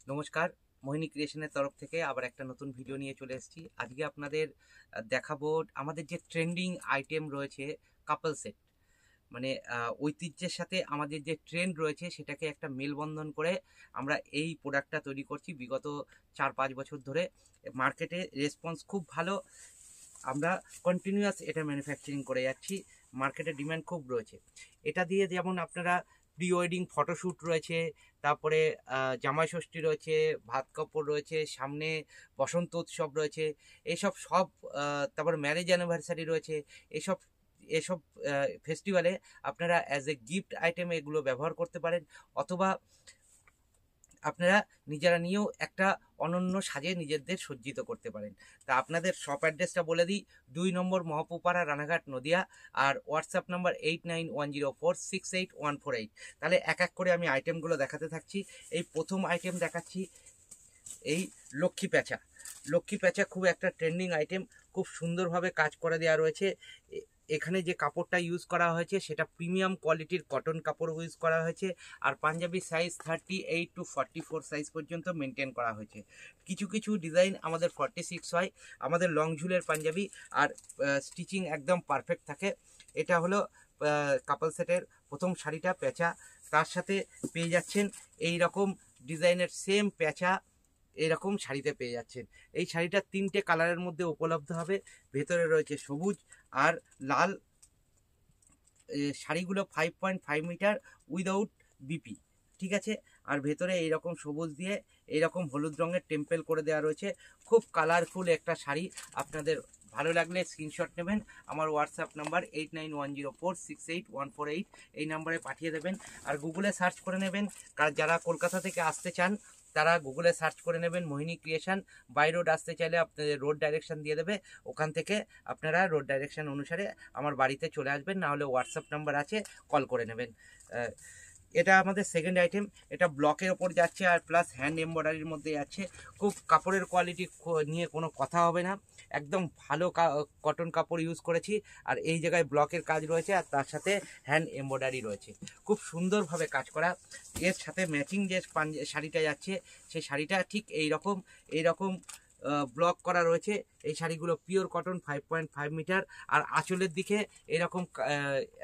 নমস্কার। মোহিনী ক্রিয়েশনের তরফ থেকে আবার একটা নতুন ভিডিও নিয়ে চলে এসেছি। আজকে আপনাদের দেখাবো আমাদের যে ট্রেন্ডিং আইটেম রয়েছে কাপল সেট। মানে ঐতিহ্যের সাথে আমাদের যে ট্রেন্ড রয়েছে সেটাকে একটা মেলবন্ধন করে আমরা এই প্রোডাক্টটা তৈরি করছি। বিগত 4-5 বছর ধরে মার্কেটে রেসপন্স খুব ভালো। আমরা কন্টিনিউয়াস এটা ম্যানুফ্যাকচারিং করে যাচ্ছি। মার্কেটে ডিমান্ড খুব রয়েছে। এটা দিয়ে যেমন আপনারা প্রি ওয়েডিং ফটোশ্যুট রয়েছে, তারপরে জামাই ষষ্ঠী রয়েছে, ভাত কাপড় রয়েছে, সামনে বসন্ত উৎসব রয়েছে, এইসব সব তারপর ম্যারেজ অ্যানিভার্সারি রয়েছে। এসব এসব ফেস্টিভ্যালে আপনারা অ্যাজ এ গিফট আইটেম এগুলো ব্যবহার করতে পারেন, অথবা আপনারা নিজেরা নিয়েও একটা অনন্য সাজে নিজেদের সজ্জিত করতে পারেন। তা আপনাদের শপ অ্যাড্রেসটা বলে দিই, 2 নম্বর মহপুপাড়া, রানাঘাট, নদিয়া। আর হোয়াটসঅ্যাপ নাম্বার 8910468148। তাহলে এক এক করে আমি আইটেমগুলো দেখাতে থাকছি। এই প্রথম আইটেম দেখাচ্ছি, এই লক্ষ্মী প্যাঁচা। লক্ষ্মী প্যাঁচা খুব একটা ট্রেন্ডিং আইটেম, খুব সুন্দরভাবে কাজ করে দেওয়া রয়েছে। এখানে যে কাপড়টা ইউজ করা হয়েছে সেটা প্রিমিয়াম কোয়ালিটির কটন কাপড় ইউজ করা হয়েছে। আর পাঞ্জাবি সাইজ 38 to 44 সাইজ পর্যন্ত মেনটেন করা হয়েছে। কিছু কিছু ডিজাইন আমাদের 46 হয়, আমাদের লং ঝুলের পাঞ্জাবি। আর স্টিচিং একদম পারফেক্ট থাকে। এটা হলো কাপল সেটের প্রথম শাড়িটা প্যাঁচা। তার সাথে পেয়ে যাচ্ছেন এই রকম ডিজাইনের সেম প্যাঁচা এরকম শাড়িতে পেয়ে যাচ্ছেন। এই শাড়িটা 3টে কালারের মধ্যে উপলব্ধ হবে। ভেতরে রয়েছে সবুজ আর লাল। শাড়িগুলো 5.5 মিটার উইদাউট বিপি, ঠিক আছে। আর ভেতরে এইরকম সবুজ দিয়ে এইরকম হলুদ রঙের টেম্পেল করে দেওয়া রয়েছে। খুব কালারফুল একটা শাড়ি। আপনাদের ভালো লাগলে স্ক্রিনশট নেবেন। আমার হোয়াটসঅ্যাপ নাম্বার 8910468148, এই নাম্বারে পাঠিয়ে দেবেন। আর গুগলে সার্চ করে নেবেন, কারণ যারা কলকাতা থেকে আসতে চান তারা গুগলে সার্চ করে নেবেন মোহিনী ক্রিয়েশন। বাই রোড আসতে চাইলে আপনাদের রোড ডাইরেকশন দিয়ে দেবে, ওখান থেকে আপনারা রোড ডাইরেকশন অনুসারে আমার বাড়িতে চলে আসবেন, না হলে হোয়াটসঅ্যাপ নাম্বার আছে, কল করে নেবেন। এটা আমাদের সেকেন্ড আইটেম। এটা ব্লকের ওপর যাচ্ছে আর প্লাস হ্যান্ড এমব্রয়ডারির মধ্যে যাচ্ছে। খুব কাপড়ের কোয়ালিটি নিয়ে কোনো কথা হবে না, একদম ভালো কটন কাপড় ইউজ করেছি। আর এই জায়গায় ব্লকের কাজ রয়েছে আর তার সাথে হ্যান্ড এমব্রয়ডারি রয়েছে, খুব সুন্দরভাবে কাজ করা। এর সাথে ম্যাচিং যে শাড়িটা যাচ্ছে সেই শাড়িটা ঠিক এইরকম এইরকম ব্লক করা রয়েছে। এই শাড়িগুলো পিওর কটন, 5.5 মিটার। আর আঁচলের দিকে এরকম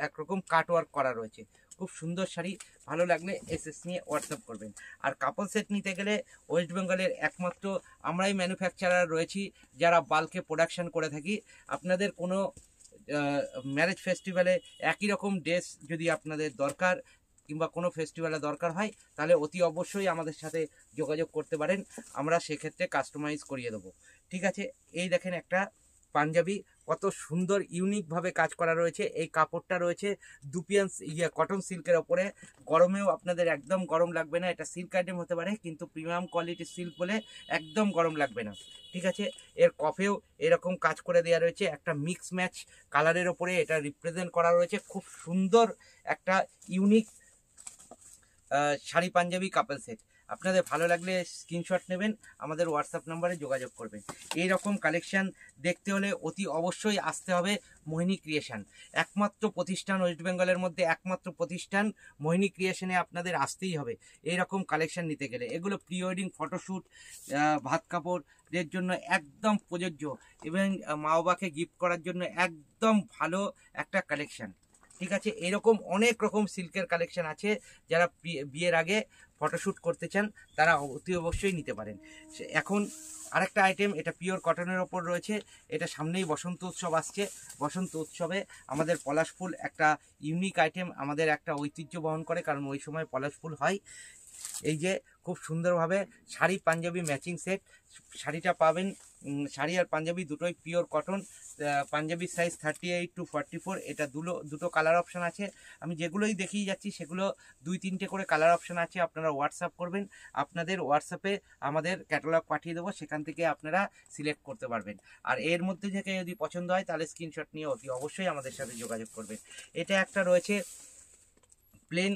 একরকম কাটওয়ার্ক করা রয়েছে। খুব সুন্দর শাড়ি। ভালো লাগলে এসএস নিয়ে হোয়াটসঅ্যাপ করবেন। আর কাপল সেট নিতে গেলে ওয়েস্ট বেঙ্গলের একমাত্র আমরাই ম্যানুফ্যাকচারার রয়েছি যারা বাল্কে প্রোডাকশন করে থাকি। আপনাদের কোনো ম্যারেজ ফেস্টিভ্যালে একই রকম ড্রেস যদি আপনাদের দরকার কিংবা কোনো ফেস্টিভ্যালে দরকার হয়, তাহলে অতি অবশ্যই আমাদের সাথে যোগাযোগ করতে পারেন, আমরা সেক্ষেত্রে কাস্টমাইজ করিয়ে দেবো, ঠিক আছে। এই দেখেন একটা পাঞ্জাবি, কত সুন্দর ইউনিকভাবে কাজ করা রয়েছে। এই কাপড়টা রয়েছে দুপিয়ান কটন সিল্কের ওপরে। গরমেও আপনাদের একদম গরম লাগবে না। এটা সিল্ক আইটেম হতে পারে কিন্তু প্রিমিয়াম কোয়ালিটির সিল্ক বলে একদম গরম লাগবে না, ঠিক আছে। এর কফেও এরকম কাজ করে দেওয়া রয়েছে, একটা মিক্স ম্যাচ কালারের ওপরে এটা রিপ্রেজেন্ট করা রয়েছে। খুব সুন্দর একটা unique sari Punjabi couple set. আপনাদের ভালো লাগলে স্ক্রিনশট নেবেন, আমাদের হোয়াটসঅ্যাপ নাম্বারে যোগাযোগ করবেন। এই রকম কালেকশান দেখতে হলে অতি অবশ্যই আসতে হবে মোহিনী ক্রিয়েশন। একমাত্র প্রতিষ্ঠান ওয়েস্ট বেঙ্গলের মধ্যে, একমাত্র প্রতিষ্ঠান মোহিনী ক্রিয়েশনে আপনাদের আসতেই হবে এই রকম কালেকশান নিতে গেলে। এগুলো প্রি ওয়েডিং ফটোশ্যুট, ভাত কাপড়ের জন্য একদম প্রযোজ্য এবং মা বাবাকে গিফট করার জন্য একদম ভালো একটা কালেকশান, ঠিক আছে। এরকম অনেক রকম সিল্কের কালেকশন আছে, যারা বিয়ের আগে ফটোশ্যুট করতে চান তারা অতি অবশ্যই নিতে পারেন। এখন আরেকটা আইটেম, এটা পিওর কটনের ওপর রয়েছে। এটা সামনেই বসন্ত উৎসব আসছে। বসন্ত উৎসবে আমাদের পলাশ ফুল একটা ইউনিক আইটেম, আমাদের একটা ঐতিহ্য বহন করে, কারণ ওই সময় পলাশ ফুল হয়। এই যে খুব সুন্দরভাবে শাড়ি পাঞ্জাবি ম্যাচিং সেট, শাড়িটা পাবেন, শাড়ি আর পাঞ্জাবি দুটোই পিওর কটন। পাঞ্জাবির সাইজ 38 to 44। এটা দুটো কালার অপশান আছে। আমি যেগুলোই দেখিয়ে যাচ্ছি সেগুলো 2-3টে করে কালার অপশান আছে। আপনারা হোয়াটসঅ্যাপ করবেন, আপনাদের হোয়াটসঅ্যাপে আমাদের ক্যাটালগ পাঠিয়ে দেবো, সেখান থেকে আপনারা সিলেক্ট করতে পারবেন। আর এর মধ্যে থেকে যদি পছন্দ হয় তাহলে স্ক্রিনশট নিয়ে অতি অবশ্যই আমাদের সাথে যোগাযোগ করবেন। এটা একটা রয়েছে প্লেন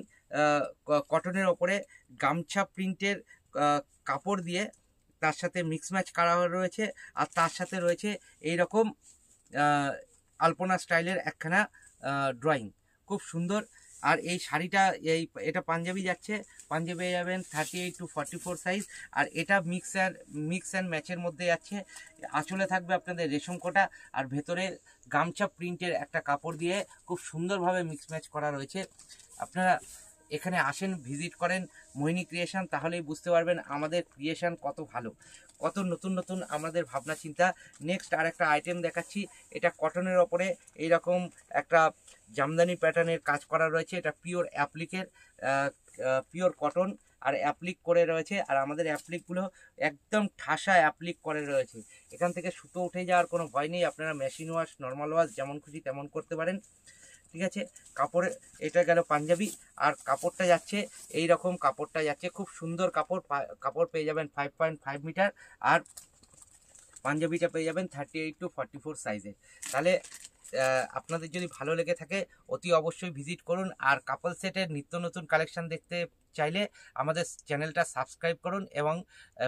কটনের ওপরে গামছা প্রিন্টের কাপড় দিয়ে তার সাথে মিক্স ম্যাচ করা রয়েছে। আর তার সাথে রয়েছে এই রকম আলপনা স্টাইলের একখানা ড্রয়িং, খুব সুন্দর। আর এই শাড়িটা এটা পাঞ্জাবি যাচ্ছে, পাঞ্জাবি পেয়ে যাবেন 38 to 44 সাইজ। আর এটা মিক্স অ্যান্ড ম্যাচের মধ্যে যাচ্ছে। আঁচলে থাকবে আপনাদের রেশম কোটা, আর ভেতরে গামছা প্রিন্টের একটা কাপড় দিয়ে খুব সুন্দরভাবে মিক্স ম্যাচ করা রয়েছে। আপনারা এখানে আসেন, ভিজিট করেন মোহিনী ক্রিয়েশন, তাহলেই বুঝতে পারবেন আমাদের ক্রিয়েশন কত ভালো, কত নতুন নতুন আমাদের ভাবনা চিন্তা। নেক্সট আর একটা আইটেম দেখাচ্ছি। এটা কটনের ওপরে এইরকম একটা জামদানি প্যাটার্নের কাজ করা রয়েছে। এটা পিওর অ্যাপ্লিকের, পিওর কটন আর অ্যাপ্লিক করে রয়েছে। আর আমাদের অ্যাপ্লিকগুলো একদম ঠাসা অ্যাপ্লিক করে রয়েছে। এখান থেকে সুতো উঠে যাওয়ার কোনো ভয় নেই। আপনারা মেশিন ওয়াশ, নর্মাল ওয়াশ যেমন খুশি তেমন করতে পারেন। ঠিক আছে, কাপড়ে এটা গেল পাঞ্জাবি। আর কাপড়টা যাচ্ছে এই রকম, কাপড়টা যাচ্ছে খুব সুন্দর কাপড়। কাপড় পেয়ে যাবেন 5.5 মিটার, আর পাঞ্জাবিটা পেয়ে যাবেন 38 to 44 সাইজের। তাহলে আপনাদের যদি ভালো লেগে থাকে অতি অবশ্যই ভিজিট করুন। আর কাপল সেটের নিত্য নতুন কালেকশন দেখতে চাইলে আমাদের চ্যানেলটা সাবস্ক্রাইব করুন এবং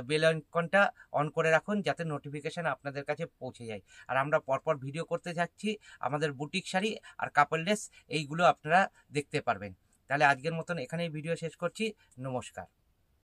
বেল আইকনটা অন করে রাখুন, যাতে নোটিফিকেশান আপনাদের কাছে পৌঁছে যায়। আর আমরা পরপর ভিডিও করতে যাচ্ছি আমাদের বুটিক শাড়ি আর কাপল ড্রেস, এইগুলো আপনারা দেখতে পারবেন। তাহলে আজকের মতন এখানেই ভিডিও শেষ করছি। নমস্কার।